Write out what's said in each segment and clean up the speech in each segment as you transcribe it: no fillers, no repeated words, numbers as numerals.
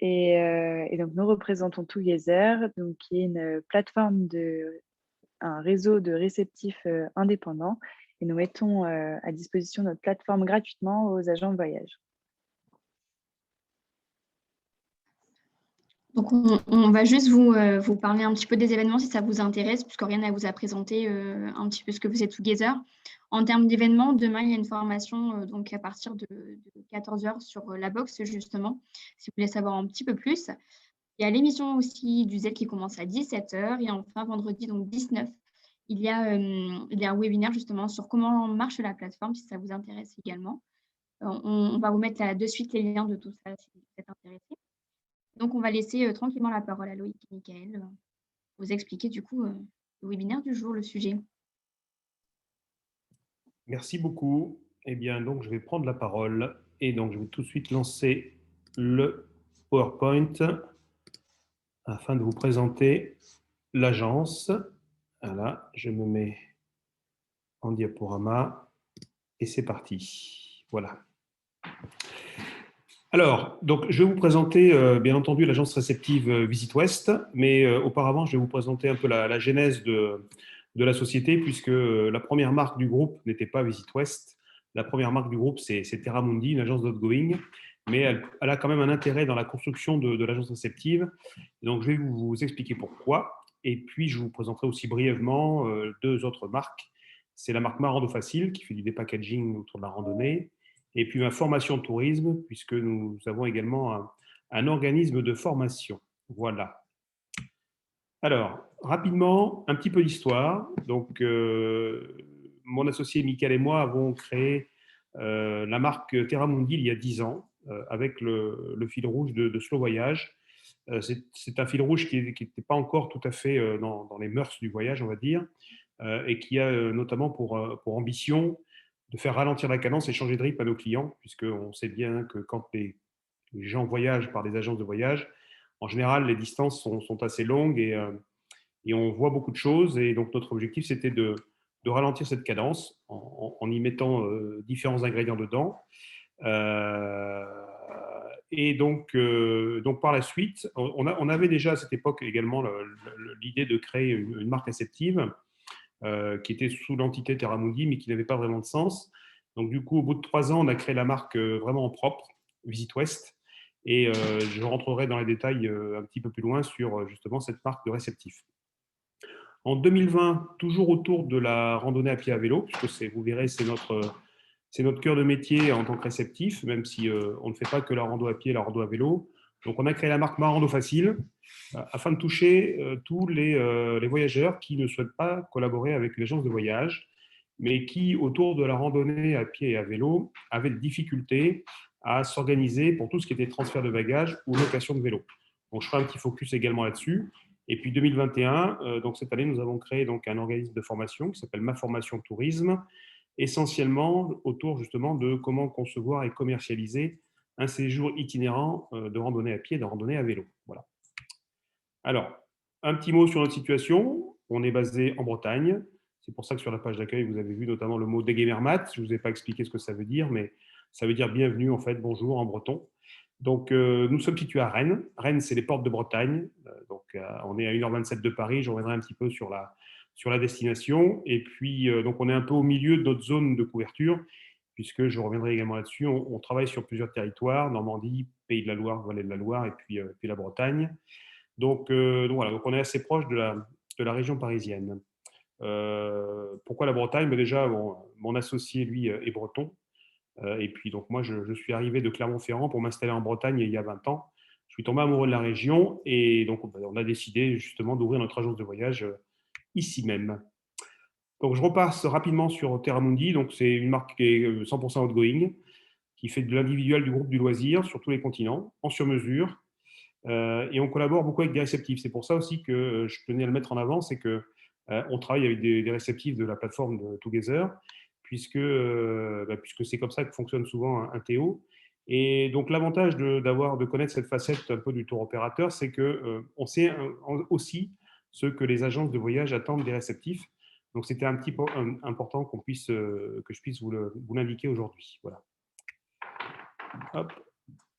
Et donc, nous représentons Together, donc, qui est une plateforme un réseau de réceptifs indépendants. Et nous mettons à disposition notre plateforme gratuitement aux agents de voyage. Donc, on va juste vous parler un petit peu des événements si ça vous intéresse, puisqu'Oriane vous a présenté un petit peu ce que faisait Together. En termes d'événements, demain, il y a une formation donc à partir de 14 h sur la boxe, justement, si vous voulez savoir un petit peu plus. Il y a l'émission aussi du Z qui commence à 17 h. Et enfin, vendredi, donc 19, il y a un webinaire justement sur comment marche la plateforme, si ça vous intéresse également. On va vous mettre là de suite les liens de tout ça si vous êtes intéressé. Donc, on va laisser tranquillement la parole à Loïc et Mickaël pour vous expliquer du coup le webinaire du jour, le sujet. Merci beaucoup. Eh bien, donc, je vais prendre la parole et donc, je vais tout de suite lancer le PowerPoint afin de vous présenter l'agence. Voilà, je me mets en diaporama et c'est parti. Voilà. Alors, donc, je vais vous présenter, bien entendu, l'agence réceptive Visit West, mais auparavant, je vais vous présenter un peu la genèse de la société, puisque la première marque du groupe n'était pas Visit West. La première marque du groupe, c'est Terramundi, une agence d'outgoing, mais elle a quand même un intérêt dans la construction de l'agence réceptive. Donc, je vais vous expliquer pourquoi. Et puis, je vous présenterai aussi brièvement deux autres marques. C'est la marque Marando Facile, qui fait du dépackaging autour de la randonnée, et puis ma formation tourisme, puisque nous avons également un organisme de formation. Voilà. Alors, rapidement, un petit peu d'histoire. Donc, mon associé Mickaël et moi avons créé la marque Terramundi il y a 10 ans, avec le fil rouge de Slow Voyage. C'est un fil rouge qui n'était pas encore tout à fait dans les mœurs du voyage, on va dire, et qui a notamment pour ambition de faire ralentir la cadence et changer de rythme à nos clients, puisqu'on sait bien que quand les gens voyagent par des agences de voyage, en général, les distances sont assez longues et on voit beaucoup de choses. Et donc, notre objectif, c'était de ralentir cette cadence en y mettant différents ingrédients dedans. Et donc, par la suite, on avait déjà à cette époque également l'idée de créer une marque réceptive qui était sous l'entité Terramundi, mais qui n'avait pas vraiment de sens. Donc, du coup, au bout de 3 ans, on a créé la marque vraiment en propre, Visit West. Et je rentrerai dans les détails un petit peu plus loin sur justement cette marque de réceptif. En 2020, toujours autour de la randonnée à pied à vélo, puisque vous verrez, c'est notre cœur de métier en tant que réceptif, même si on ne fait pas que la rando à pied et la rando à vélo. Donc, on a créé la marque Marando Facile afin de toucher tous les voyageurs qui ne souhaitent pas collaborer avec une agence de voyage, mais qui, autour de la randonnée à pied et à vélo, avaient des difficultés à s'organiser pour tout ce qui était transfert de bagages ou location de vélo. Donc, je ferai un petit focus également là-dessus. Et puis 2021, donc cette année, nous avons créé donc un organisme de formation qui s'appelle Ma Formation Tourisme, essentiellement autour justement de comment concevoir et commercialiser un séjour itinérant de randonnée à pied, de randonnée à vélo. Voilà. Alors, un petit mot sur notre situation. On est basé en Bretagne. C'est pour ça que sur la page d'accueil, vous avez vu notamment le mot Degemermat. Je ne vous ai pas expliqué ce que ça veut dire, mais ça veut dire bienvenue, en fait, bonjour en breton. Donc, nous sommes situés à Rennes. Rennes, c'est les portes de Bretagne. Donc, on est à 1h27 de Paris. Je reviendrai un petit peu sur la destination. Et puis, donc, on est un peu au milieu de notre zone de couverture, puisque je reviendrai également là-dessus. On travaille sur plusieurs territoires, Normandie, Pays de la Loire, Vallée de la Loire, et puis la Bretagne. Donc voilà, donc on est assez proche de la région parisienne. Pourquoi la Bretagne? Déjà, mon associé, lui, est breton. Et puis, donc, moi, je suis arrivé de Clermont-Ferrand pour m'installer en Bretagne il y a 20 ans. Je suis tombé amoureux de la région et donc, on a décidé justement d'ouvrir notre agence de voyage ici même. Donc, je repasse rapidement sur Terramundi. Donc, c'est une marque qui est 100% outgoing, qui fait de l'individuel, du groupe, du loisir sur tous les continents, en sur-mesure. Et on collabore beaucoup avec des réceptifs. C'est pour ça aussi que je tenais à le mettre en avant, c'est qu'on travaille avec des réceptifs de la plateforme de Together, puisque c'est comme ça que fonctionne souvent un TO. Et donc, l'avantage de connaître cette facette un peu du tour opérateur, c'est qu'on sait aussi ce que les agences de voyage attendent des réceptifs. Donc, c'était un petit peu important que je puisse vous l'indiquer aujourd'hui. Voilà. Hop.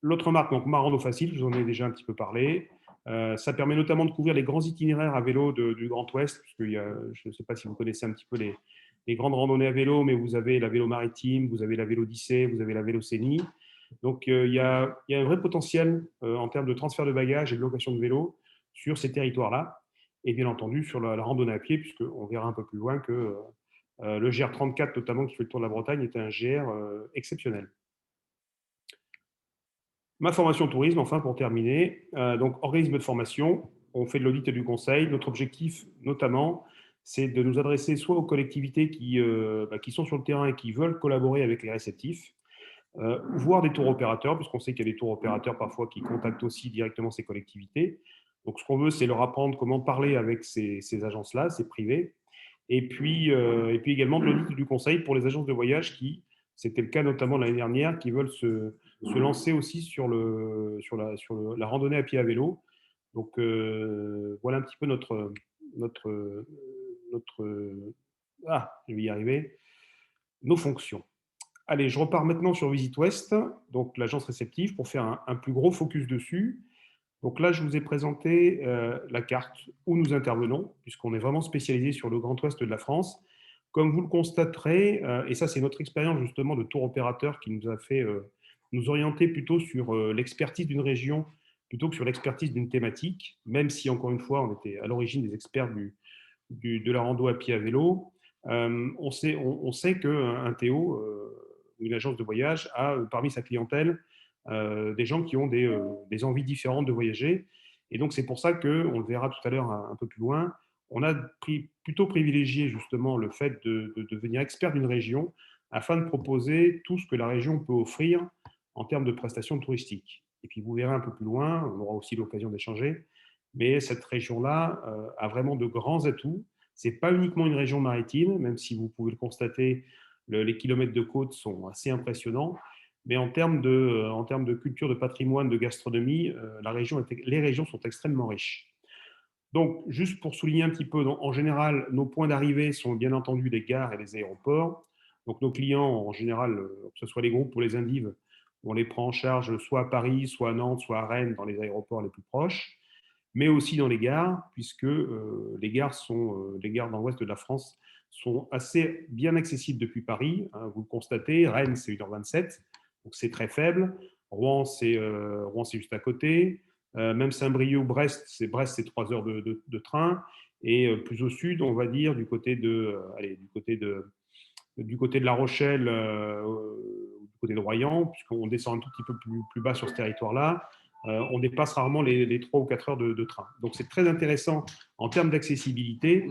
L'autre marque, donc Marando Facile, je vous en ai déjà un petit peu parlé. Ça permet notamment de couvrir les grands itinéraires à vélo du Grand Ouest, puisque je ne sais pas si vous connaissez un petit peu les grandes randonnées à vélo, mais vous avez la vélo maritime, vous avez la Vélodyssée, vous avez la Vélocénie. Donc, il y a un vrai potentiel en termes de transfert de bagages et de location de vélo sur ces territoires-là. Et bien entendu, sur la randonnée à pied, puisqu'on verra un peu plus loin que le GR34, notamment, qui fait le tour de la Bretagne, est un GR exceptionnel. Ma formation tourisme, enfin, pour terminer. Donc, organisme de formation, on fait de l'audit et du conseil. Notre objectif, notamment, c'est de nous adresser soit aux collectivités qui sont sur le terrain et qui veulent collaborer avec les réceptifs, voire des tours opérateurs, puisqu'on sait qu'il y a des tours opérateurs parfois qui contactent aussi directement ces collectivités. Donc, ce qu'on veut, c'est leur apprendre comment parler avec ces agences-là, ces privés. Et puis également de l'audit et du conseil pour les agences de voyage qui, c'était le cas notamment l'année dernière, qui veulent se lancer aussi sur la randonnée à pied à vélo. Donc, voilà un petit peu notre, je vais y arriver, nos fonctions. Allez, je repars maintenant sur Visit West, donc l'agence réceptive, pour faire un plus gros focus dessus. Donc là, je vous ai présenté la carte où nous intervenons, puisqu'on est vraiment spécialisé sur le Grand Ouest de la France. Comme vous le constaterez, et ça c'est notre expérience justement de tour opérateur qui nous a fait nous orienter plutôt sur l'expertise d'une région plutôt que sur l'expertise d'une thématique, même si encore une fois on était à l'origine des experts de la rando à pied à vélo. On sait qu'un Théo, une agence de voyage, a parmi sa clientèle des gens qui ont des envies différentes de voyager. Et donc, c'est pour ça qu'on le verra tout à l'heure un peu plus loin, on a plutôt privilégié justement le fait de devenir expert d'une région afin de proposer tout ce que la région peut offrir en termes de prestations touristiques. Et puis, vous verrez un peu plus loin, on aura aussi l'occasion d'échanger, mais cette région-là a vraiment de grands atouts. Ce n'est pas uniquement une région maritime, même si vous pouvez le constater, les kilomètres de côte sont assez impressionnants. Mais en termes de culture, de patrimoine, de gastronomie, les régions sont extrêmement riches. Donc, juste pour souligner un petit peu, en général, nos points d'arrivée sont bien entendu les gares et les aéroports. Donc, nos clients, en général, que ce soit les groupes ou les individuels, on les prend en charge soit à Paris, soit à Nantes, soit à Rennes, dans les aéroports les plus proches, mais aussi dans les gares, puisque les gares dans l'ouest de la France sont assez bien accessibles depuis Paris. Hein, vous le constatez, Rennes, c'est 1h27, donc c'est très faible. Rouen, c'est juste à côté. Même Saint-Brieuc, Brest, c'est 3 heures de train. Et plus au sud, on va dire, du côté de La Rochelle, du côté de Royan, puisqu'on descend un tout petit peu plus bas sur ce territoire-là, on dépasse rarement les 3 ou 4 heures de train. Donc c'est très intéressant en termes d'accessibilité,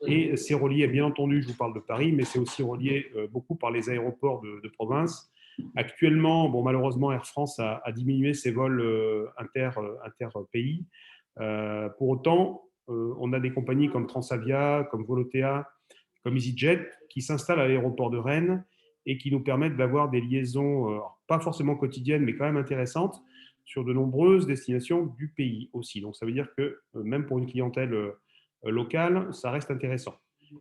et c'est relié, bien entendu, je vous parle de Paris, mais c'est aussi relié beaucoup par les aéroports de province. Actuellement, bon, malheureusement, Air France a diminué ses vols inter-pays. Pour autant, on a des compagnies comme Transavia, comme Volotea, comme EasyJet, qui s'installent à l'aéroport de Rennes et qui nous permettent d'avoir des liaisons, pas forcément quotidiennes, mais quand même intéressantes, sur de nombreuses destinations du pays aussi. Donc ça veut dire que même pour une clientèle locale, ça reste intéressant.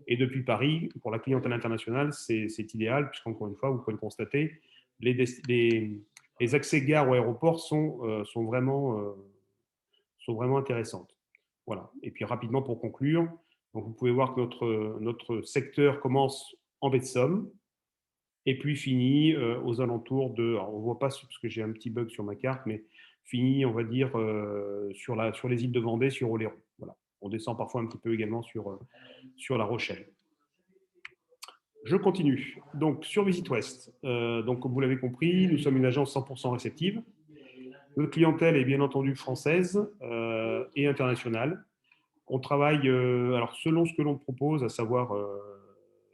Et depuis Paris, pour la clientèle internationale, c'est idéal, puisqu'encore une fois, vous pouvez le constater, les accès gares ou aéroports sont vraiment intéressantes. Voilà. Et puis rapidement pour conclure, donc vous pouvez voir que notre secteur commence en baie de Somme et puis finit aux alentours de, alors on ne voit pas parce que j'ai un petit bug sur ma carte, mais finit, on va dire, sur les îles de Vendée, sur Oléron. Voilà. On descend parfois un petit peu également sur La Rochelle. Je continue. Donc, sur Visit West, donc, comme vous l'avez compris, nous sommes une agence 100% réceptive. Notre clientèle est bien entendu française et internationale. On travaille, alors selon ce que l'on propose, à savoir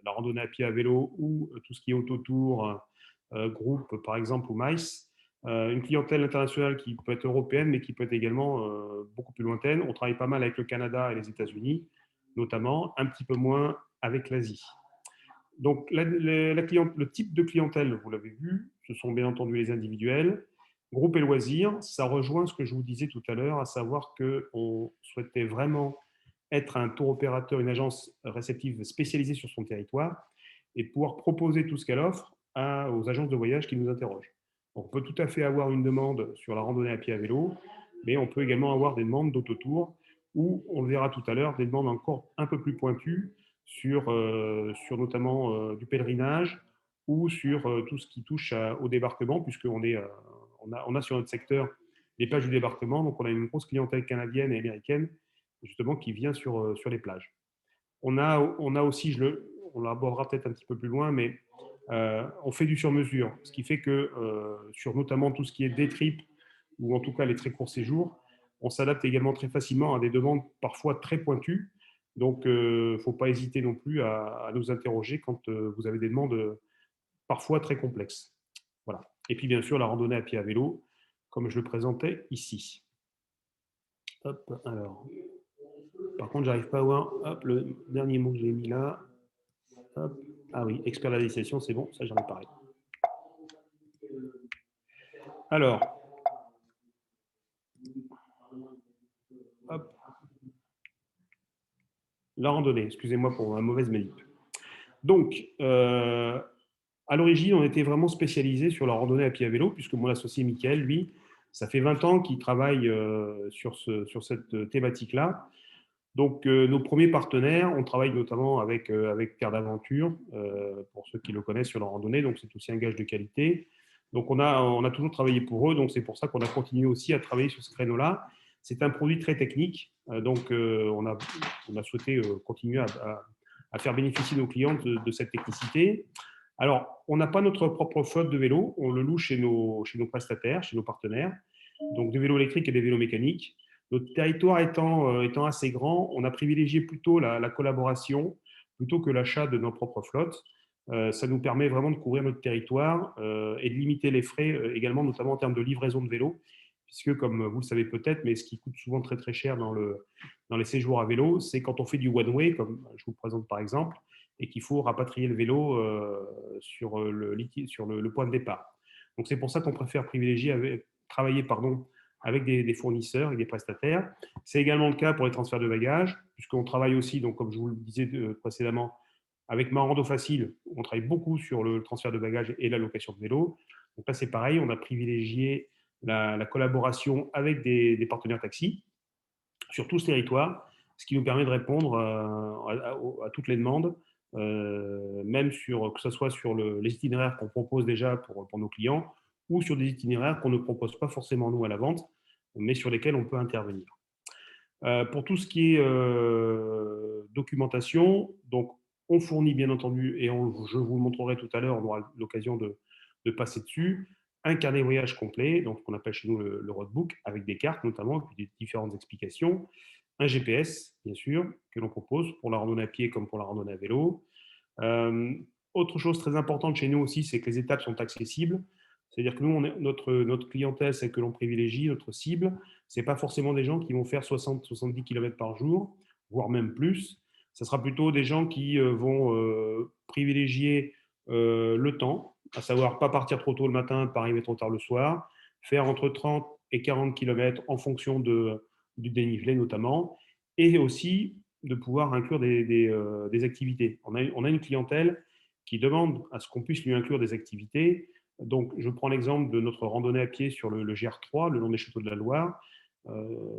la randonnée à pied à vélo ou tout ce qui est autotour, groupe par exemple ou MICE, une clientèle internationale qui peut être européenne mais qui peut être également beaucoup plus lointaine. On travaille pas mal avec le Canada et les États-Unis, notamment, un petit peu moins avec l'Asie. Donc, le type de clientèle, vous l'avez vu, ce sont bien entendu les individuels. Groupe et loisirs, ça rejoint ce que je vous disais tout à l'heure, à savoir qu'on souhaitait vraiment être un tour opérateur, une agence réceptive spécialisée sur son territoire et pouvoir proposer tout ce qu'elle offre aux agences de voyage qui nous interrogent. On peut tout à fait avoir une demande sur la randonnée à pied à vélo, mais on peut également avoir des demandes d'autotour, ou on le verra tout à l'heure, des demandes encore un peu plus pointues sur notamment du pèlerinage ou sur tout ce qui touche au débarquement, puisqu'on on a sur notre secteur les plages du débarquement, donc on a une grosse clientèle canadienne et américaine justement qui vient sur les plages. On a aussi, on l'abordera peut-être un petit peu plus loin, mais on fait du sur-mesure, ce qui fait que sur notamment tout ce qui est day trip, ou en tout cas les très courts séjours, on s'adapte également très facilement à des demandes parfois très pointues. Donc, il ne faut pas hésiter non plus à nous interroger quand vous avez des demandes parfois très complexes. Voilà. Et puis, bien sûr, la randonnée à pied à vélo, comme je le présentais ici. Hop, alors. Par contre, j'arrive pas à voir le dernier mot que j'ai mis là. Hop. Ah oui, expert de la législation, c'est bon, ça j'en ai parlé. Alors, hop. La randonnée, excusez-moi pour ma mauvaise manip. Donc, à l'origine, on était vraiment spécialisé sur la randonnée à pied à vélo, puisque mon associé Mickaël, lui, ça fait 20 ans qu'il travaille sur cette thématique-là. Donc, nos premiers partenaires, on travaille notamment avec Terre d'Aventure, pour ceux qui le connaissent sur la randonnée, donc c'est aussi un gage de qualité. Donc, on a toujours travaillé pour eux, donc c'est pour ça qu'on a continué aussi à travailler sur ce créneau-là. C'est un produit très technique, donc on a souhaité continuer à faire bénéficier nos clients de cette technicité. Alors, on n'a pas notre propre flotte de vélos, on le loue chez nos prestataires, chez nos partenaires, donc des vélos électriques et des vélos mécaniques. Notre territoire étant assez grand, on a privilégié plutôt la collaboration plutôt que l'achat de nos propres flottes. Ça nous permet vraiment de couvrir notre territoire et de limiter les frais également, notamment en termes de livraison de vélos, puisque comme vous le savez peut-être, mais ce qui coûte souvent très très cher dans les séjours à vélo, c'est quand on fait du one-way, comme je vous présente par exemple, et qu'il faut rapatrier le vélo sur le point de départ. Donc c'est pour ça qu'on préfère travailler avec des fournisseurs et des prestataires. C'est également le cas pour les transferts de bagages, puisqu'on travaille aussi, donc, comme je vous le disais précédemment, avec Marando Facile, on travaille beaucoup sur le transfert de bagages et la location de vélos. Donc là, c'est pareil, on a privilégié la collaboration avec des partenaires taxis sur tout ce territoire, ce qui nous permet de répondre à toutes les demandes, même que ce soit sur les itinéraires qu'on propose déjà pour nos clients ou sur des itinéraires qu'on ne propose pas forcément nous à la vente, mais sur lesquels on peut intervenir. Pour tout ce qui est documentation, donc on fournit bien entendu, et je vous le montrerai tout à l'heure, on aura l'occasion de passer dessus, un carnet voyage complet, donc ce qu'on appelle chez nous le roadbook, avec des cartes notamment, et puis des différentes explications, un GPS, bien sûr, que l'on propose pour la randonnée à pied comme pour la randonnée à vélo. Autre chose très importante chez nous aussi, c'est que les étapes sont accessibles. C'est-à-dire que nous, notre clientèle, c'est que l'on privilégie, notre cible, ce n'est pas forcément des gens qui vont faire 60-70 km par jour, voire même plus. Ce sera plutôt des gens qui vont privilégier le temps, à savoir pas partir trop tôt le matin, pas arriver trop tard le soir, faire entre 30 et 40 km en fonction du dénivelé notamment, et aussi de pouvoir inclure des activités. On a une clientèle qui demande à ce qu'on puisse lui inclure des activités. Donc, je prends l'exemple de notre randonnée à pied sur le GR3, le long des châteaux de la Loire.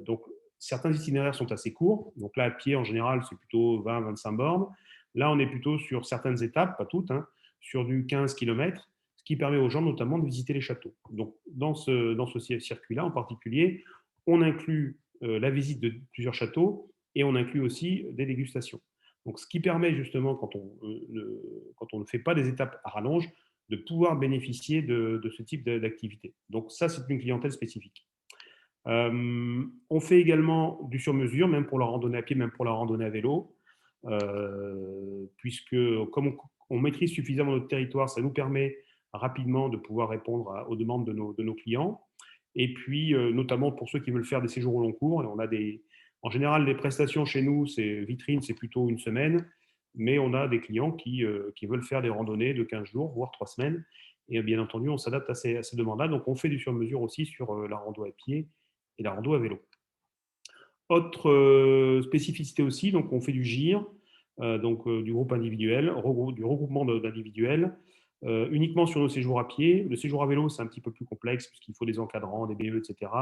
Donc, certains itinéraires sont assez courts. Donc là, à pied, en général, c'est plutôt 20-25 bornes. Là, on est plutôt sur certaines étapes, pas toutes, hein, sur du 15 km, ce qui permet aux gens notamment de visiter les châteaux. Donc, dans ce circuit-là en particulier, on inclut la visite de plusieurs châteaux et on inclut aussi des dégustations. Donc, ce qui permet justement, quand on ne fait pas des étapes à rallonge, de pouvoir bénéficier de ce type d'activité. Donc ça, c'est une clientèle spécifique. On fait également du sur-mesure, même pour la randonnée à pied, même pour la randonnée à vélo, puisque comme on maîtrise suffisamment notre territoire, ça nous permet rapidement de pouvoir répondre aux demandes de nos clients. Et puis, notamment pour ceux qui veulent faire des séjours au long cours, et on a en général, les prestations chez nous, c'est vitrine, c'est plutôt une semaine, mais on a des clients qui veulent faire des randonnées de 15 jours, voire 3 semaines. Et bien entendu, on s'adapte à ces demandes-là. Donc, on fait du sur-mesure aussi sur la rando à pied et la rando à vélo. Autre spécificité aussi, donc on fait du GIR, du groupe individuel, du regroupement d'individuels. uniquement sur nos séjours à pied. Le séjour à vélo, c'est un petit peu plus complexe puisqu'il faut des encadrants, des BE, etc.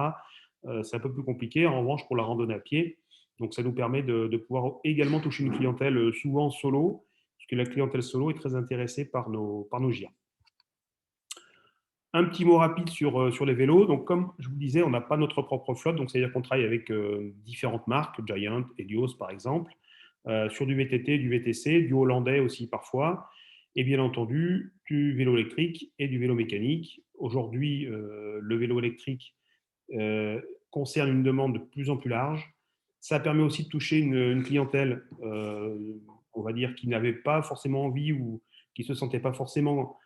C'est un peu plus compliqué. En revanche, pour la randonnée à pied, donc ça nous permet de pouvoir également toucher une clientèle souvent solo, puisque la clientèle solo est très intéressée par nos GIR. Un petit mot rapide sur les vélos. Donc, comme je vous disais, on n'a pas notre propre flotte, donc c'est-à-dire qu'on travaille avec différentes marques, Giant, Helios par exemple, sur du VTT, du VTC, du hollandais aussi parfois, et bien entendu du vélo électrique et du vélo mécanique. Aujourd'hui, le vélo électrique concerne une demande de plus en plus large. Ça permet aussi de toucher une clientèle, on va dire, qui n'avait pas forcément envie ou qui ne se sentait pas forcément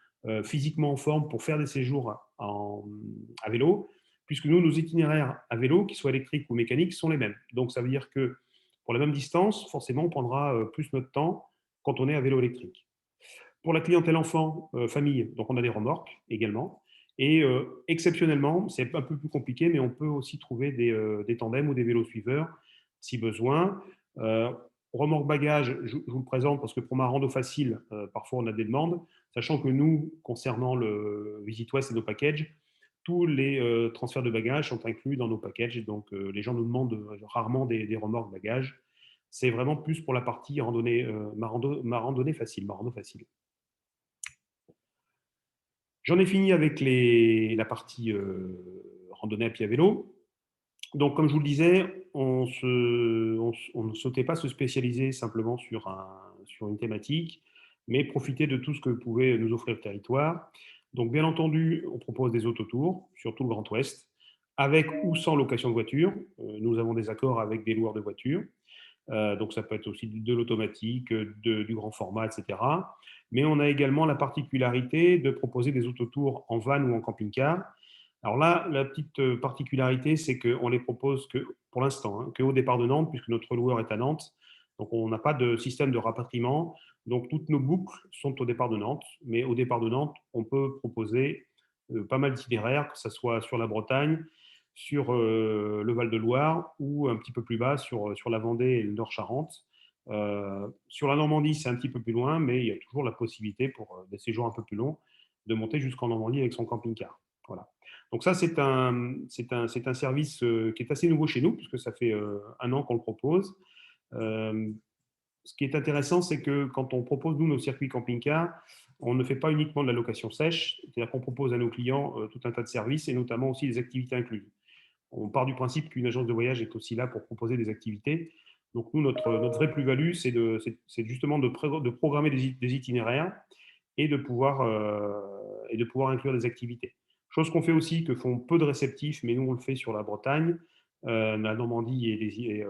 physiquement en forme pour faire des séjours à vélo, puisque nous, nos itinéraires à vélo, qu'ils soient électriques ou mécaniques, sont les mêmes. Donc, ça veut dire que pour la même distance, forcément, on prendra plus notre temps quand on est à vélo électrique. Pour la clientèle enfant, famille, donc on a des remorques également. Et exceptionnellement, c'est un peu plus compliqué, mais on peut aussi trouver des tandems ou des vélos suiveurs si besoin. Remorque bagage, je vous le présente parce que pour ma rando facile, parfois on a des demandes, sachant que nous, concernant le Visit West et nos packages, tous les transferts de bagages sont inclus dans nos packages. Et donc, les gens nous demandent rarement des remorques bagages. C'est vraiment plus pour la partie randonnée, ma randonnée facile, ma rando facile. J'en ai fini avec la partie randonnée à pied à vélo. Donc, comme je vous le disais, on ne souhaitait pas se spécialiser simplement sur une thématique, mais profiter de tout ce que pouvait nous offrir le territoire. Donc, bien entendu, on propose des autotours sur tout le Grand Ouest, avec ou sans location de voiture. Nous avons des accords avec des loueurs de voitures. Donc, ça peut être aussi de l'automatique, du grand format, etc. Mais on a également la particularité de proposer des autotours en van ou en camping-car. Alors là, la petite particularité, c'est qu'on les propose que, pour l'instant, hein, qu'au départ de Nantes, puisque notre loueur est à Nantes. Donc, on n'a pas de système de rapatriement. Donc, toutes nos boucles sont au départ de Nantes. Mais au départ de Nantes, on peut proposer pas mal d'itinéraires, que ce soit sur la Bretagne, sur le Val-de-Loire ou un petit peu plus bas sur la Vendée et le Nord-Charente. Sur la Normandie, c'est un petit peu plus loin, mais il y a toujours la possibilité pour des séjours un peu plus longs de monter jusqu'en Normandie avec son camping-car. Voilà. Donc ça, c'est un service qui est assez nouveau chez nous, puisque ça fait 1 an qu'on le propose. Ce qui est intéressant, c'est que quand on propose, nous, nos circuits camping-car, on ne fait pas uniquement de la location sèche, c'est-à-dire qu'on propose à nos clients tout un tas de services et notamment aussi des activités incluses. On part du principe qu'une agence de voyage est aussi là pour proposer des activités. Donc nous, notre vraie plus-value, c'est justement de programmer des itinéraires et de pouvoir inclure des activités. Chose qu'on fait aussi, que font peu de réceptifs, mais nous on le fait sur la Bretagne, la Normandie et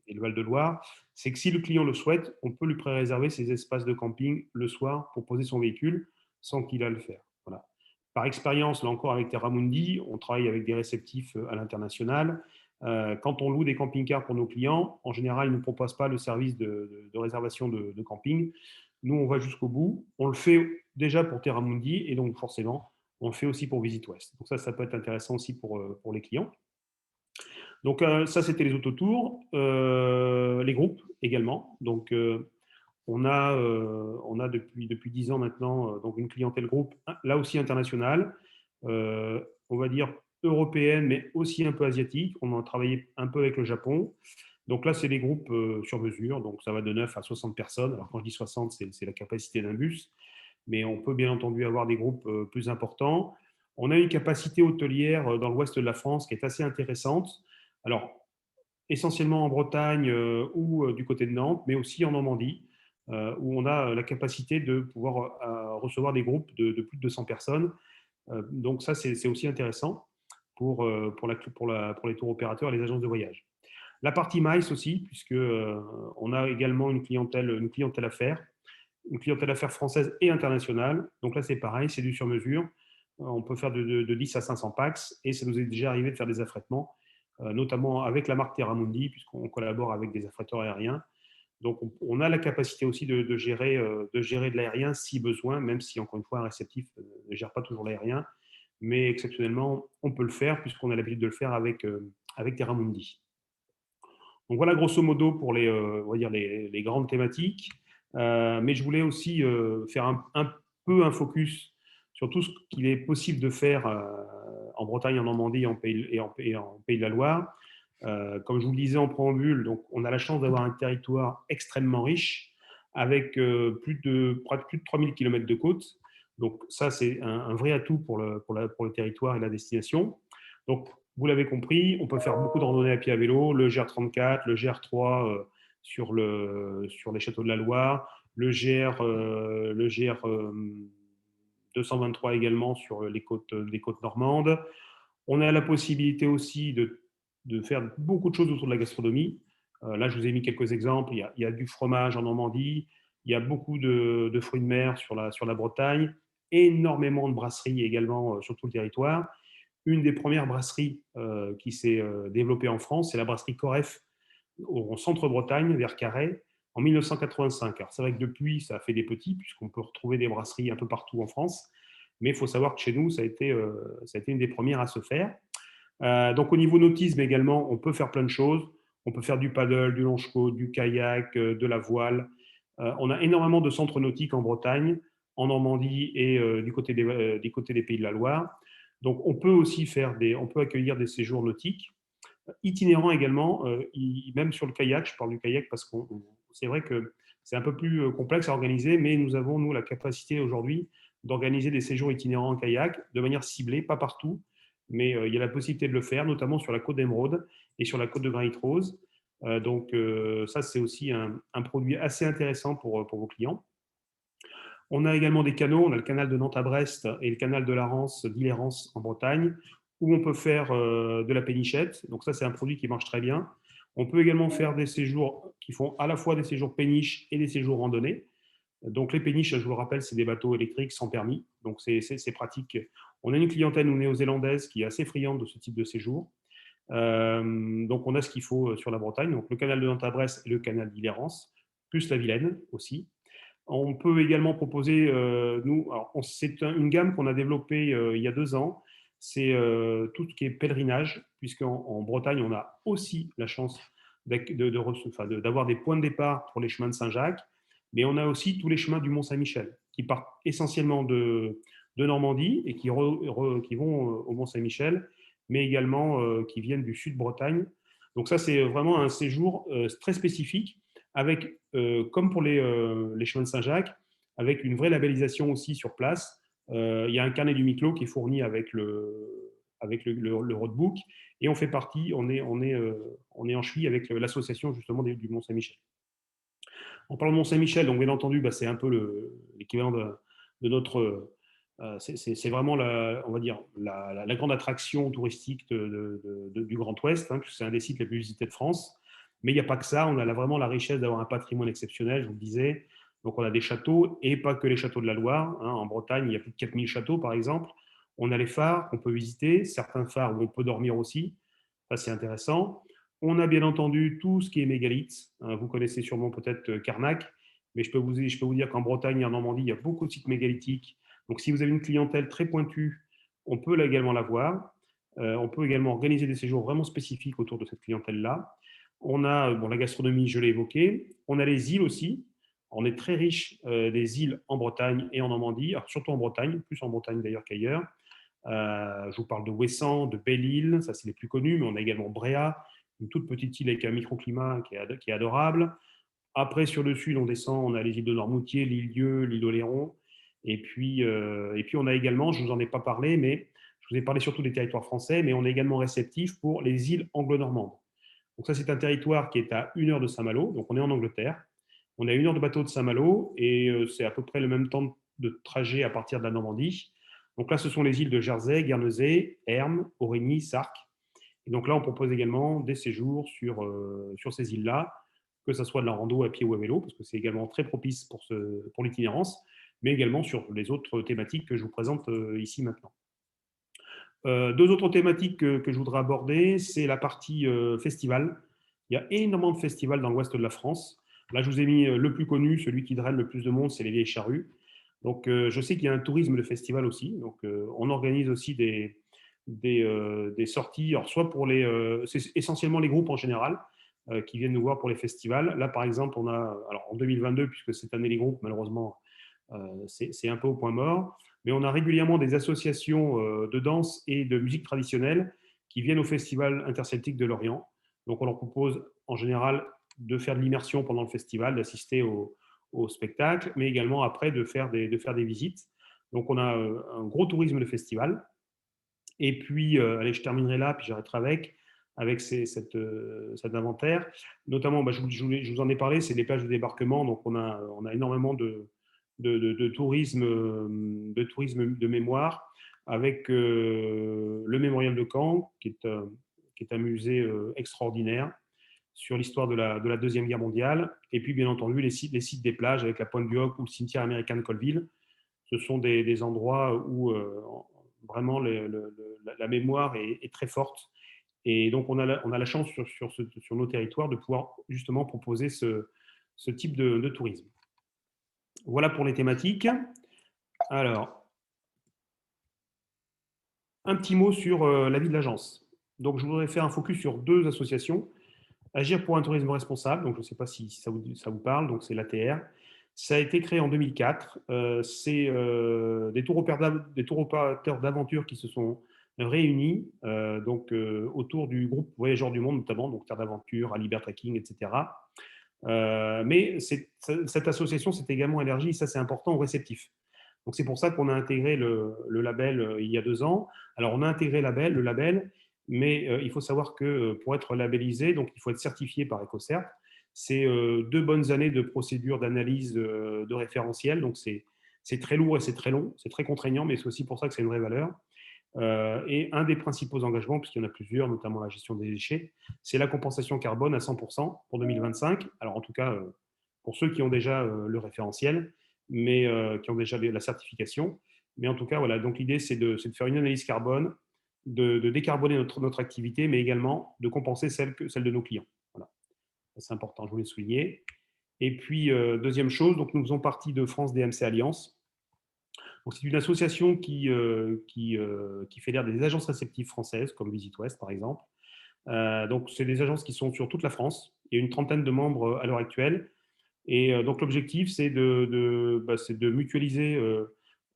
le Val-de-Loire, c'est que si le client le souhaite, on peut lui pré-réserver ses espaces de camping le soir pour poser son véhicule sans qu'il ait à le faire. Voilà. Par expérience, là encore avec Terramundi, on travaille avec des réceptifs à l'international. Quand on loue des camping-cars pour nos clients, en général, ils ne proposent pas le service de réservation de camping. Nous, on va jusqu'au bout. On le fait déjà pour Terramundi et donc forcément, on le fait aussi pour Visit West. Donc ça peut être intéressant aussi pour les clients. Donc ça, c'était les autotours. Les groupes également. Donc on a depuis 10 ans maintenant donc une clientèle groupe, là aussi internationale, on va dire européenne, mais aussi un peu asiatique. On a travaillé un peu avec le Japon. Donc là, c'est des groupes sur mesure, donc ça va de 9 à 60 personnes. Alors quand je dis 60, c'est la capacité d'un bus, mais on peut bien entendu avoir des groupes plus importants. On a une capacité hôtelière dans l'ouest de la France qui est assez intéressante. Alors, essentiellement en Bretagne ou du côté de Nantes, mais aussi en Normandie, où on a la capacité de pouvoir recevoir des groupes de plus de 200 personnes. Donc ça, c'est aussi intéressant pour les tours opérateurs et les agences de voyage. La partie MICE aussi, puisque on a également une clientèle affaires française et internationale. Donc là, c'est pareil, c'est du sur-mesure. On peut faire de 10 à 500 pax et ça nous est déjà arrivé de faire des affrètements, notamment avec la marque Terramundi, puisqu'on collabore avec des affrèteurs aériens. Donc, on a la capacité aussi de gérer de l'aérien si besoin, même si, encore une fois, un réceptif ne gère pas toujours l'aérien. Mais exceptionnellement, on peut le faire puisqu'on a l'habitude de le faire avec Terramundi. Donc voilà, grosso modo, pour on va dire les grandes thématiques. Mais je voulais aussi faire un peu un focus sur tout ce qu'il est possible de faire en Bretagne, en Normandie et en Pays de la Loire. Comme je vous le disais en préambule, donc on a la chance d'avoir un territoire extrêmement riche avec plus de 3000 km de côte. Donc ça, c'est un vrai atout pour le territoire et la destination. Donc, vous l'avez compris, on peut faire beaucoup de randonnées à pied à vélo, le GR34, le GR3 sur les châteaux de la Loire, le GR 223 également sur les côtes normandes. On a la possibilité aussi de faire beaucoup de choses autour de la gastronomie. Là, je vous ai mis quelques exemples. Il y a du fromage en Normandie, il y a beaucoup de fruits de mer sur la Bretagne, énormément de brasseries également sur tout le territoire. Une des premières brasseries qui s'est développée en France, c'est la brasserie Coref au centre-Bretagne, vers Carhaix, en 1985. Alors c'est vrai que depuis, ça a fait des petits, puisqu'on peut retrouver des brasseries un peu partout en France, mais il faut savoir que chez nous, ça a été une des premières à se faire. Donc au niveau nautisme également, on peut faire plein de choses. On peut faire du paddle, du longe-côte, du kayak, de la voile. On a énormément de centres nautiques en Bretagne, en Normandie et du côté des Pays de la Loire. Donc on peut aussi on peut accueillir des séjours nautiques itinérants également, même sur le kayak. Je parle du kayak parce que c'est vrai que c'est un peu plus complexe à organiser, mais nous avons, nous, la capacité aujourd'hui d'organiser des séjours itinérants en kayak de manière ciblée, pas partout, mais il y a la possibilité de le faire, notamment sur la côte d'Émeraude et sur la côte de Granit Rose. Donc ça, c'est aussi un produit assez intéressant pour vos clients. On a également des canaux, on a le canal de Nantes à Brest et le canal de la Rance, d'Île-et-Rance en Bretagne, où on peut faire de la pénichette. Donc ça, c'est un produit qui marche très bien. On peut également faire des séjours qui font à la fois des séjours péniches et des séjours randonnées. Donc les péniches, je vous le rappelle, c'est des bateaux électriques sans permis. Donc c'est pratique. On a une clientèle néo-zélandaise qui est assez friande de ce type de séjour. Donc on a ce qu'il faut sur la Bretagne. Donc le canal de Nantes à Brest et le canal d'Île-et-Rance, plus la Vilaine aussi. On peut également proposer, c'est une gamme qu'on a développée il y a 2 ans. C'est tout ce qui est pèlerinage, puisqu'en Bretagne, on a aussi la chance d'avoir des points de départ pour les chemins de Saint-Jacques, mais on a aussi tous les chemins du Mont-Saint-Michel, qui partent essentiellement de Normandie et qui vont au Mont-Saint-Michel, mais également qui viennent du sud Bretagne. Donc ça, c'est vraiment un séjour très spécifique, avec, comme pour les chemins de Saint-Jacques, avec une vraie labellisation aussi sur place. Il y a un carnet du Miclo qui est fourni avec le roadbook, et on fait partie, on est en cheville avec l'association justement du Mont-Saint-Michel. En parlant de Mont-Saint-Michel, donc bien entendu, c'est un peu l'équivalent de notre... c'est vraiment, on va dire, la grande attraction touristique du Grand Ouest, hein, puisque c'est un des sites les plus visités de France. Mais il n'y a pas que ça, on a vraiment la richesse d'avoir un patrimoine exceptionnel, je vous le disais. Donc on a des châteaux, et pas que les châteaux de la Loire. Hein. En Bretagne, il y a plus de 4000 châteaux, par exemple. On a les phares qu'on peut visiter, certains phares où on peut dormir aussi. Ça, c'est intéressant. On a bien entendu tout ce qui est mégalithes. Hein. Vous connaissez sûrement peut-être Carnac, mais je peux vous dire qu'en Bretagne et en Normandie, il y a beaucoup de sites mégalithiques. Donc si vous avez une clientèle très pointue, on peut également l'avoir. On peut également organiser des séjours vraiment spécifiques autour de cette clientèle-là. On a la gastronomie, je l'ai évoqué. On a les îles aussi. On est très riche des îles en Bretagne et en Normandie, alors surtout en Bretagne, plus en Bretagne d'ailleurs qu'ailleurs. Je vous parle de Ouessant, de Belle-Île, ça c'est les plus connus, mais on a également Bréa, une toute petite île avec un microclimat qui est adorable. Après, sur le sud, on descend, on a les îles de Noirmoutier, l'île Dieu, l'île d'Oléron. Et puis, on a également, je ne vous en ai pas parlé, mais je vous ai parlé surtout des territoires français, mais on est également réceptif pour les îles anglo-normandes. Donc ça, c'est un territoire qui est à 1 heure de Saint-Malo, donc on est en Angleterre. On a 1 heure de bateau de Saint-Malo, et c'est à peu près le même temps de trajet à partir de la Normandie. Donc là, ce sont les îles de Jersey, Guernesey, Hermes, Aurigny, Sark. Et donc là, on propose également des séjours sur ces îles-là, que ce soit de la rando à pied ou à vélo, parce que c'est également très propice pour l'itinérance, mais également sur les autres thématiques que je vous présente ici maintenant. 2 autres thématiques que je voudrais aborder, c'est la partie festival. Il y a énormément de festivals dans l'ouest de la France. Là, je vous ai mis le plus connu, celui qui draine le plus de monde, c'est les Vieilles Charrues. Donc, je sais qu'il y a un tourisme de festival aussi. Donc, on organise aussi des sorties. Alors, soit pour c'est essentiellement les groupes en général qui viennent nous voir pour les festivals. Là, par exemple, on a, alors en 2022, puisque cette année les groupes, malheureusement, c'est un peu au point mort. Mais on a régulièrement des associations de danse et de musique traditionnelle qui viennent au Festival interceltique de Lorient. Donc, on leur propose en général de faire de l'immersion pendant le festival, d'assister au spectacle, mais également après de faire des visites. Donc, on a un gros tourisme de festival. Et puis, allez, je terminerai là, puis j'arrêterai avec cet inventaire. Notamment, je vous en ai parlé, c'est les plages de débarquement. Donc, on a énormément de tourisme de mémoire, avec le mémorial de Caen, qui est un musée extraordinaire sur l'histoire de la Deuxième Guerre mondiale. Et puis, bien entendu, les sites des plages, avec la Pointe du Hoc ou le cimetière américain de Colville. Ce sont des endroits où vraiment la mémoire est très forte. Et donc, on a la chance sur nos territoires de pouvoir justement proposer ce type de tourisme. Voilà pour les thématiques. Alors, un petit mot sur la vie de l'agence. Donc, je voudrais faire un focus sur 2 associations. Agir pour un tourisme responsable, donc je ne sais pas si ça vous parle, donc c'est l'ATR. Ça a été créé en 2004. C'est des tours opérateurs d'aventure qui se sont réunis autour du groupe Voyageurs du Monde, notamment, donc Terre d'Aventure, Alibert Trekking, etc. Mais cette association s'est également élargie, et ça c'est important, aux réceptifs. Donc c'est pour ça qu'on a intégré le label il y a 2 ans. Alors on a intégré le label, mais il faut savoir que pour être labellisé, donc il faut être certifié par EcoCert. C'est 2 bonnes années de procédure d'analyse de référentiel, donc c'est très lourd et c'est très long, c'est très contraignant, mais c'est aussi pour ça que c'est une vraie valeur. Et un des principaux engagements, puisqu'il y en a plusieurs, notamment la gestion des déchets, c'est la compensation carbone à 100% pour 2025. Alors en tout cas, pour ceux qui ont déjà le référentiel, mais qui ont déjà la certification. Mais en tout cas, voilà, donc l'idée, c'est de faire une analyse carbone, de décarboner notre activité, mais également de compenser celle de nos clients. Voilà. C'est important, je voulais le souligner. Et puis, deuxième chose, donc nous faisons partie de France DMC Alliance. C'est une association qui fédère des agences réceptives françaises, comme Visit West par exemple. Donc, c'est des agences qui sont sur toute la France. Il y a une trentaine de membres à l'heure actuelle. Et donc, l'objectif, c'est de mutualiser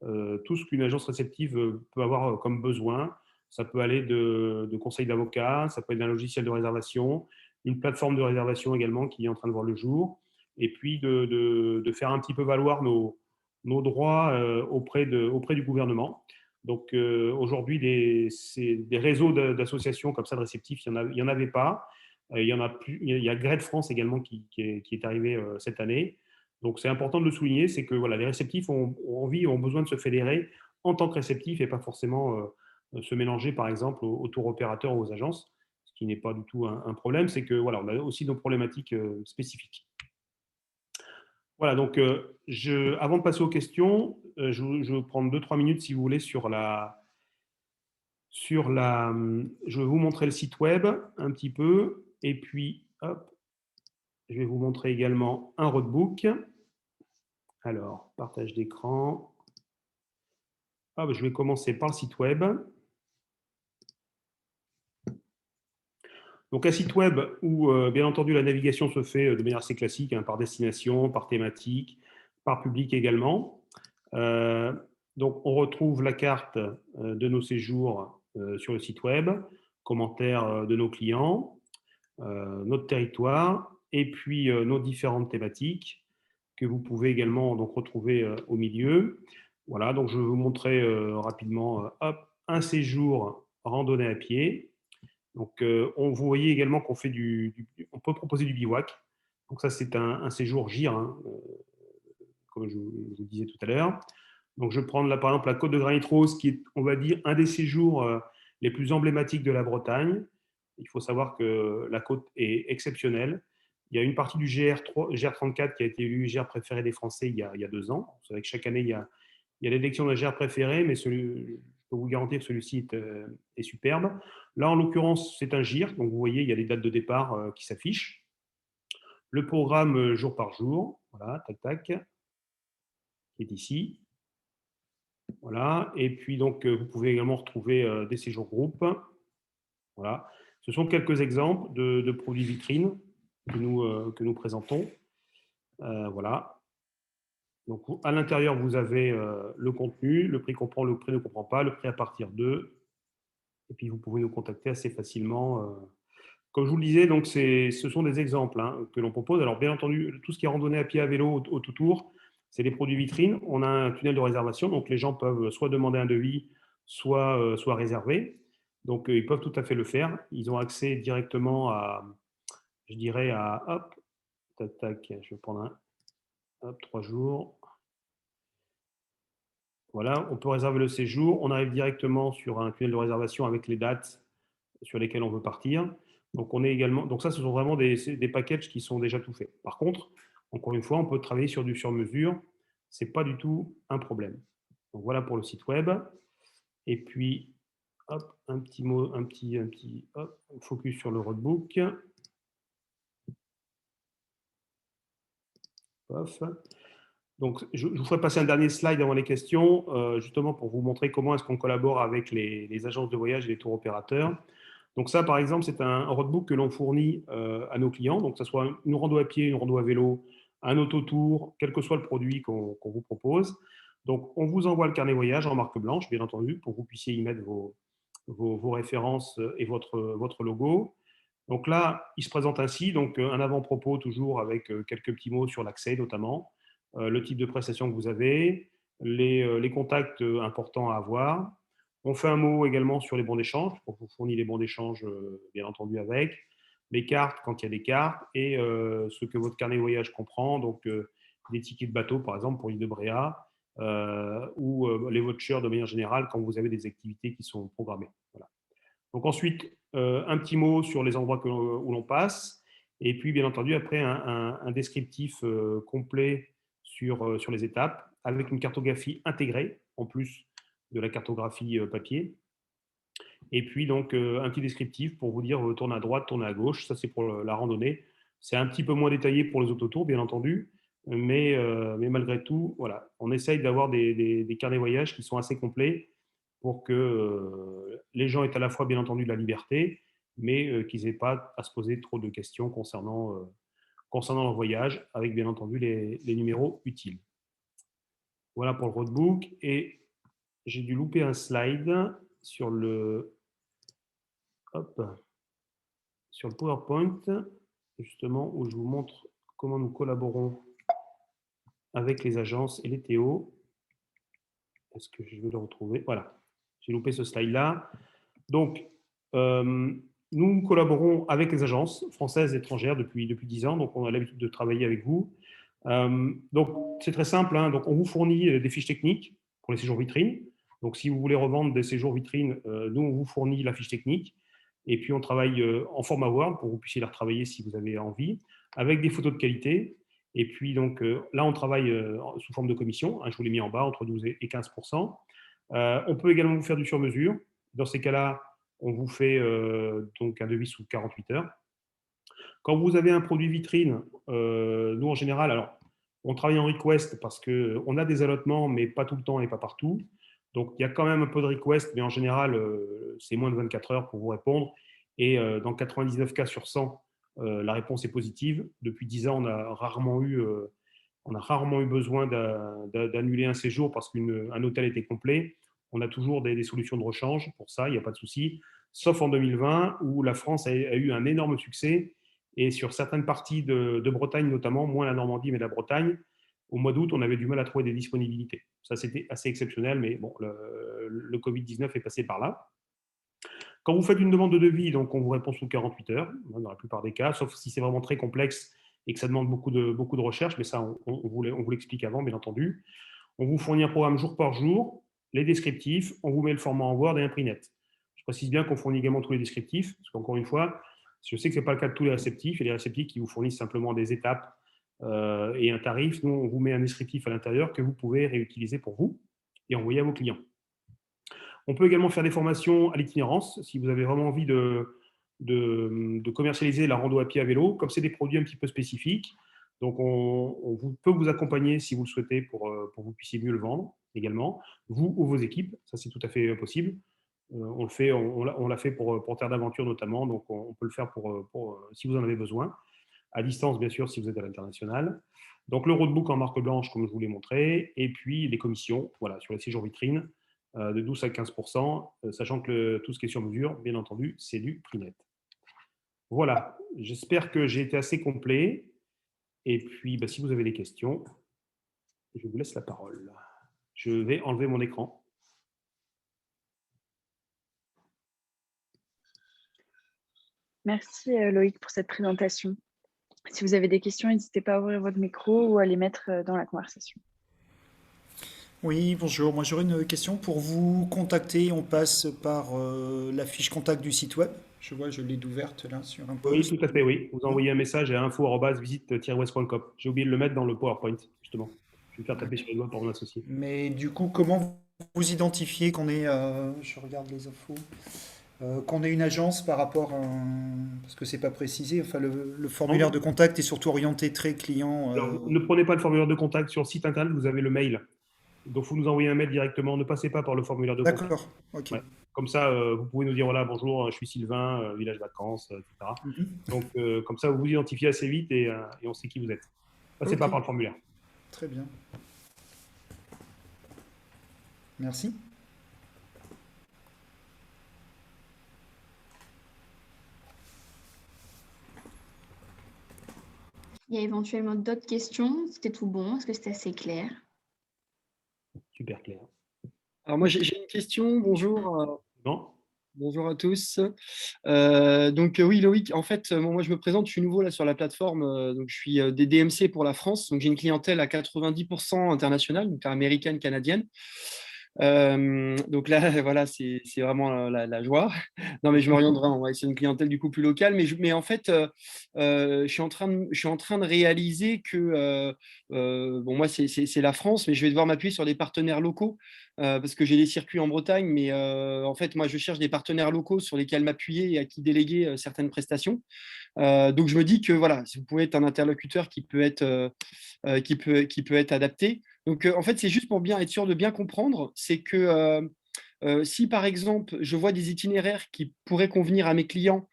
tout ce qu'une agence réceptive peut avoir comme besoin. Ça peut aller de conseils d'avocats, ça peut être d'un logiciel de réservation, une plateforme de réservation également qui est en train de voir le jour, et puis de faire un petit peu valoir nos droits auprès du gouvernement. Donc aujourd'hui, des réseaux d'associations comme ça de réceptifs, il n'y en avait pas. Il y a Grade France également qui est arrivé cette année. Donc c'est important de le souligner, c'est que voilà, les réceptifs ont envie, ont besoin de se fédérer en tant que réceptifs et pas forcément se mélanger par exemple aux tour opérateurs ou aux agences, ce qui n'est pas du tout un problème. C'est que voilà, on a aussi nos problématiques spécifiques. Voilà, donc avant de passer aux questions, je vais prendre 2-3 minutes si vous voulez je vais vous montrer le site web un petit peu, et puis hop, je vais vous montrer également un roadbook. Alors, partage d'écran. Je vais commencer par le site web. Donc, un site web où, bien entendu, la navigation se fait de manière assez classique, par destination, par thématique, par public également. Donc, on retrouve la carte de nos séjours sur le site web, commentaires de nos clients, notre territoire, et puis nos différentes thématiques que vous pouvez également donc retrouver au milieu. Voilà, donc je vais vous montrer rapidement un séjour randonnée à pied. Donc, vous voyez également qu'on fait on peut proposer du bivouac. Donc ça, c'est un séjour GIR, comme je vous disais tout à l'heure. Donc, je vais prendre là, par exemple, la côte de Granit Rose, qui est, on va dire, un des séjours les plus emblématiques de la Bretagne. Il faut savoir que la côte est exceptionnelle. Il y a une partie du GR34 qui a été élu GR préféré des Français il y a 2 ans. Vous savez que chaque année, il y a l'élection d'un GR préféré, mais je peux vous garantir que celui-ci est superbe. Là, en l'occurrence, c'est un GIR. Donc, vous voyez, il y a les dates de départ qui s'affichent. Le programme jour par jour, voilà, tac, tac, qui est ici. Voilà. Et puis, donc, vous pouvez également retrouver des séjours groupes. Voilà. Ce sont quelques exemples de produits vitrines que nous présentons. Voilà. Donc, à l'intérieur, vous avez le contenu, le prix comprend, le prix ne comprend pas, le prix à partir de, et puis vous pouvez nous contacter assez facilement. Comme je vous le disais, donc ce sont des exemples que l'on propose. Alors, bien entendu, tout ce qui est randonnée à pied, à vélo, au tout tour, c'est des produits vitrines. On a un tunnel de réservation, donc les gens peuvent soit demander un devis, soit réserver. Donc, ils peuvent tout à fait le faire. Ils ont accès directement à, je dirais, à, hop, tac, tac, je vais prendre un, hop, 3 jours. Voilà, on peut réserver le séjour. On arrive directement sur un tunnel de réservation avec les dates sur lesquelles on veut partir. Donc, on est également, donc ça, ce sont vraiment des packages qui sont déjà tout faits. Par contre, encore une fois, on peut travailler sur du sur-mesure. Ce n'est pas du tout un problème. Donc, voilà pour le site web. Et puis, hop, un petit mot, hop, focus sur le roadbook. Pof. Donc, je vous ferai passer un dernier slide avant les questions, justement pour vous montrer comment est-ce qu'on collabore avec les agences de voyage et les tours opérateurs. Donc ça, par exemple, c'est un roadbook que l'on fournit à nos clients, donc que ce soit une rando à pied, une rando à vélo, un autotour, quel que soit le produit qu'on vous propose. Donc, on vous envoie le carnet voyage en marque blanche, bien entendu, pour que vous puissiez y mettre vos références et votre logo. Donc là, il se présente ainsi, donc un avant-propos toujours avec quelques petits mots sur l'accès notamment, le type de prestation que vous avez, les contacts importants à avoir. On fait un mot également sur les bons d'échange, on vous fournit les bons d'échange bien entendu avec, les cartes quand il y a des cartes et ce que votre carnet voyage comprend, donc des tickets de bateau par exemple pour l'île de Bréa ou les vouchers de manière générale quand vous avez des activités qui sont programmées. Voilà. Donc ensuite, un petit mot sur les endroits où l'on passe, et puis bien entendu après un descriptif complet sur les étapes, avec une cartographie intégrée, en plus de la cartographie papier. Et puis donc un petit descriptif pour vous dire tourne à droite, tourne à gauche, ça c'est pour la randonnée. C'est un petit peu moins détaillé pour les autotours, bien entendu, mais malgré tout, voilà, on essaye d'avoir des carnets voyage qui sont assez complets pour que les gens aient à la fois, bien entendu, de la liberté, mais qu'ils n'aient pas à se poser trop de questions concernant leur voyage, avec, bien entendu, les numéros utiles. Voilà pour le roadbook. Et j'ai dû louper un slide sur le, sur le PowerPoint, justement, où je vous montre comment nous collaborons avec les agences et les TO. Est-ce que je vais le retrouver? Voilà, j'ai loupé ce slide-là. Donc, nous collaborons avec les agences françaises et étrangères depuis 10 ans, donc on a l'habitude de travailler avec vous. Donc, c'est très simple, donc on vous fournit des fiches techniques pour les séjours vitrines. Donc, si vous voulez revendre des séjours vitrines, nous, on vous fournit la fiche technique. Et puis, on travaille en format Word pour que vous puissiez la retravailler si vous avez envie, avec des photos de qualité. Et puis, donc, là, on travaille sous forme de commission. Je vous l'ai mis en bas, entre 12 et 15%. On peut également vous faire du sur-mesure. Dans ces cas-là, on vous fait donc un devis sous 48 heures. Quand vous avez un produit vitrine, nous, en général, alors, on travaille en request parce qu'on a des allotements, mais pas tout le temps et pas partout. Donc, il y a quand même un peu de request, mais en général, c'est moins de 24 heures pour vous répondre. Et dans 99 cas sur 100, la réponse est positive. Depuis 10 ans, on a rarement eu besoin d'annuler un séjour parce qu'un hôtel était complet. On a toujours des solutions de rechange pour ça, il n'y a pas de souci. Sauf en 2020, où la France a eu un énorme succès. Et sur certaines parties de Bretagne, notamment, moins la Normandie, mais la Bretagne, au mois d'août, on avait du mal à trouver des disponibilités. Ça, c'était assez exceptionnel, mais bon, le Covid-19 est passé par là. Quand vous faites une demande de devis, donc on vous répond sous 48 heures, dans la plupart des cas, sauf si c'est vraiment très complexe et que ça demande beaucoup de recherche, mais ça, on vous l'explique avant, bien entendu. On vous fournit un programme jour par jour, les descriptifs, on vous met le format en Word et un prix net. Je précise bien qu'on fournit également tous les descriptifs, parce qu'encore une fois, je sais que ce n'est pas le cas de tous les réceptifs, et les réceptifs qui vous fournissent simplement des étapes et un tarif. Nous, on vous met un descriptif à l'intérieur que vous pouvez réutiliser pour vous et envoyer à vos clients. On peut également faire des formations à l'itinérance, si vous avez vraiment envie de commercialiser la rando à pied à vélo, comme c'est des produits un petit peu spécifiques. Donc, on peut vous accompagner si vous le souhaitez pour que vous puissiez mieux le vendre également, vous ou vos équipes, ça c'est tout à fait possible. On l'a fait pour Terre d'Aventure notamment, donc on peut le faire si vous en avez besoin. à distance, bien sûr, si vous êtes à l'international. Donc, le roadbook en marque blanche, comme je vous l'ai montré, et puis les commissions, voilà, sur les séjours vitrines, de 12 à 15%, sachant que tout ce qui est sur mesure, bien entendu, c'est du prix net. Voilà, j'espère que j'ai été assez complet. Et puis, si vous avez des questions, je vous laisse la parole. Je vais enlever mon écran. Merci Loïc pour cette présentation. Si vous avez des questions, n'hésitez pas à ouvrir votre micro ou à les mettre dans la conversation. Oui, bonjour. Moi, j'aurais une question. Pour vous contacter, on passe par la fiche contact du site web. Je vois, je l'ai ouverte là sur un Oui, post. tout à fait, oui. Vous envoyez un message à info@visite-west.com. J'ai oublié de le mettre dans le PowerPoint, justement. Je vais me faire taper sur les doigts pour mon associé. Mais du coup, comment vous identifiez qu'on est, je regarde les infos, qu'on est une agence par rapport à parce que c'est pas précisé. Enfin, le formulaire de contact est surtout orienté très client. Alors, ne prenez pas le formulaire de contact. Sur le site internet, vous avez le mail. Donc, vous nous envoyez un mail directement. Ne passez pas par le formulaire de contact. D'accord, ok. Ouais. Comme ça, vous pouvez nous dire, voilà, bonjour, je suis Sylvain, village vacances, etc. Mhm. Donc, comme ça, vous vous identifiez assez vite et on sait qui vous êtes. Passez pas Ok. par le formulaire. Très bien. Merci. Il y a éventuellement d'autres questions. C'était tout bon? Est-ce que c'était assez clair? Super clair. Alors moi, j'ai une question. Bonjour. Non? Bonjour à tous. Donc oui, Loïc, en fait, moi je me présente, je suis nouveau là sur la plateforme, donc je suis des DMC pour la France, donc j'ai une clientèle à 90% internationale, donc américaine, canadienne. Donc là, voilà, c'est vraiment la joie. Non, mais je m'oriente vraiment. Ouais, c'est une clientèle du coup plus locale, mais en fait, je suis en train de réaliser que bon, moi c'est la France, mais je vais devoir m'appuyer sur des partenaires locaux parce que j'ai des circuits en Bretagne, mais en fait, moi je cherche des partenaires locaux sur lesquels m'appuyer et à qui déléguer certaines prestations. Donc je me dis que voilà, si vous pouvez être un interlocuteur qui peut être adapté. Donc en fait, c'est juste pour bien être sûr de bien comprendre, c'est que si par exemple je vois des itinéraires qui pourraient convenir à mes clients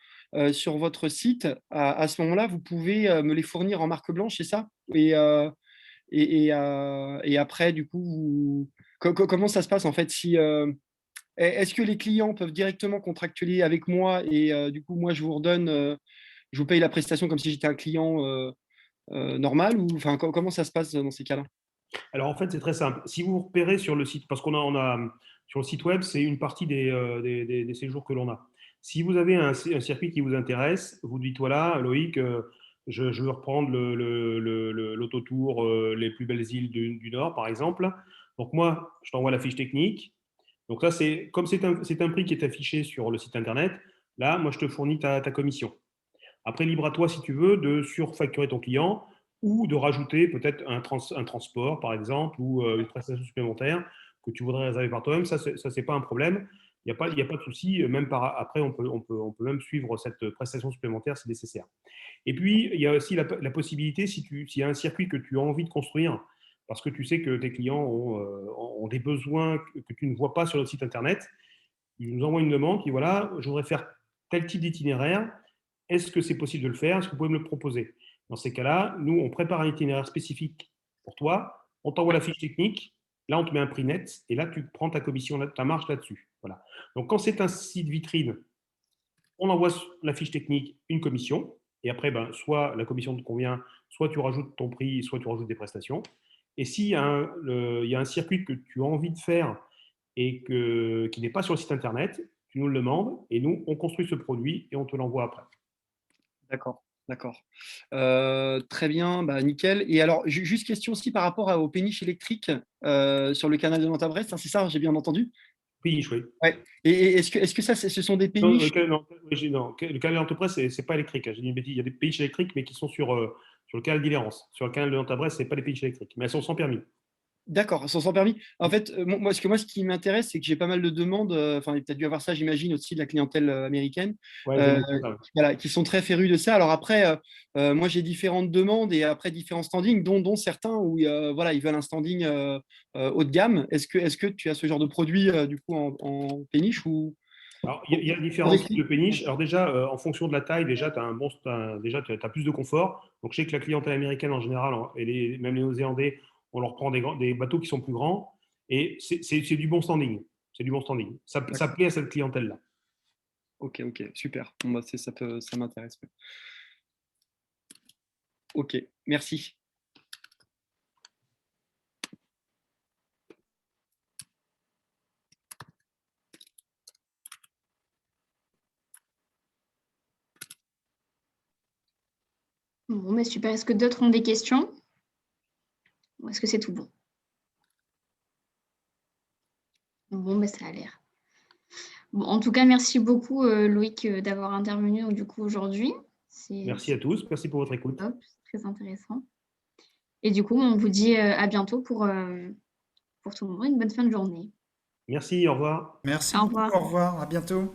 sur votre site, à ce moment-là, vous pouvez me les fournir en marque blanche, c'est ça? Et après, du coup, comment ça se passe en fait si, est-ce que les clients peuvent directement contractualiser avec moi et du coup, moi, je vous redonne, je vous paye la prestation comme si j'étais un client normal ou enfin, comment ça se passe dans ces cas-là? Alors en fait, c'est très simple. Si vous repérez sur le site, parce qu'on a sur le site web, c'est une partie des séjours que l'on a. Si vous avez un circuit qui vous intéresse, vous dites voilà, Loïc, je veux reprendre l'autotour les plus belles îles du Nord, par exemple. Donc moi, je t'envoie la fiche technique. Donc là, comme c'est un prix qui est affiché sur le site internet, là, moi, je te fournis ta commission. Après, libre à toi, si tu veux, de surfacturer ton client ou de rajouter peut-être un transport, par exemple, ou une prestation supplémentaire que tu voudrais réserver par toi-même. Ça, c'est pas un problème. Il n'y a pas de souci. Même après, on peut même suivre cette prestation supplémentaire si nécessaire. Et puis, il y a aussi la possibilité, s'il y a un circuit que tu as envie de construire, parce que tu sais que tes clients ont des besoins que tu ne vois pas sur le site internet, ils nous envoient une demande qui, voilà, je voudrais faire tel type d'itinéraire. Est-ce que c'est possible de le faire? Est-ce que vous pouvez me le proposer? Dans ces cas-là, nous, on prépare un itinéraire spécifique pour toi. On t'envoie la fiche technique. Là, on te met un prix net. Et là, tu prends ta commission, ta marge là-dessus. Voilà. Donc, quand c'est un site vitrine, on envoie la fiche technique, une commission. Et après, soit la commission te convient, soit tu rajoutes ton prix, soit tu rajoutes des prestations. Et s'il y a un circuit que tu as envie de faire et qui n'est pas sur le site internet, tu nous le demandes et nous, on construit ce produit et on te l'envoie après. D'accord, d'accord. Très bien, bah, nickel. Et alors, juste question aussi par rapport aux péniches électriques sur le canal de Nantes-à-Brest, hein, c'est ça, j'ai bien entendu? Oui, oui. Ouais. Et est-ce que ça, ce sont des Non, péniches? le canal d'Antepresse, c'est pas électrique. J'ai dit une bêtise. Il y a des péniches électriques, mais qui sont sur le canal d'Illérance. Sur le canal de Nantes-à-Brest, c'est pas des péniches électriques, mais elles sont sans permis. D'accord, sans permis. En fait, moi, ce qui m'intéresse, c'est que j'ai pas mal de demandes, enfin, tu as dû avoir ça, j'imagine, aussi de la clientèle américaine, Ouais, euh, ouais. voilà, qui sont très férus de ça. Alors après, moi, j'ai différentes demandes et après différents standings, dont certains où voilà, ils veulent un standing haut de gamme. Est-ce que tu as ce genre de produit, du coup, en péniche ou... Alors, il y a différents types de péniches. Alors déjà, en fonction de la taille, déjà, tu as plus de confort. Donc, je sais que la clientèle américaine, en général, et même les Néo-Zélandais, on leur prend des bateaux qui sont plus grands. Et c'est du bon standing. C'est du bon standing. Ça plaît à cette clientèle-là. Ok, super. Bon, bah, ça m'intéresse. Ok, merci. Bon, mais super. Est-ce que d'autres ont des questions? Ou est-ce que c'est tout bon? Bon, mais ça a l'air. Bon, en tout cas, merci beaucoup, Loïc, d'avoir intervenu donc, du coup, aujourd'hui. Merci à tous. Merci pour votre écoute. Top, très intéressant. Et du coup, on vous dit à bientôt pour tout le monde. Une bonne fin de journée. Merci, au revoir. Merci Au beaucoup, revoir. au revoir, à bientôt.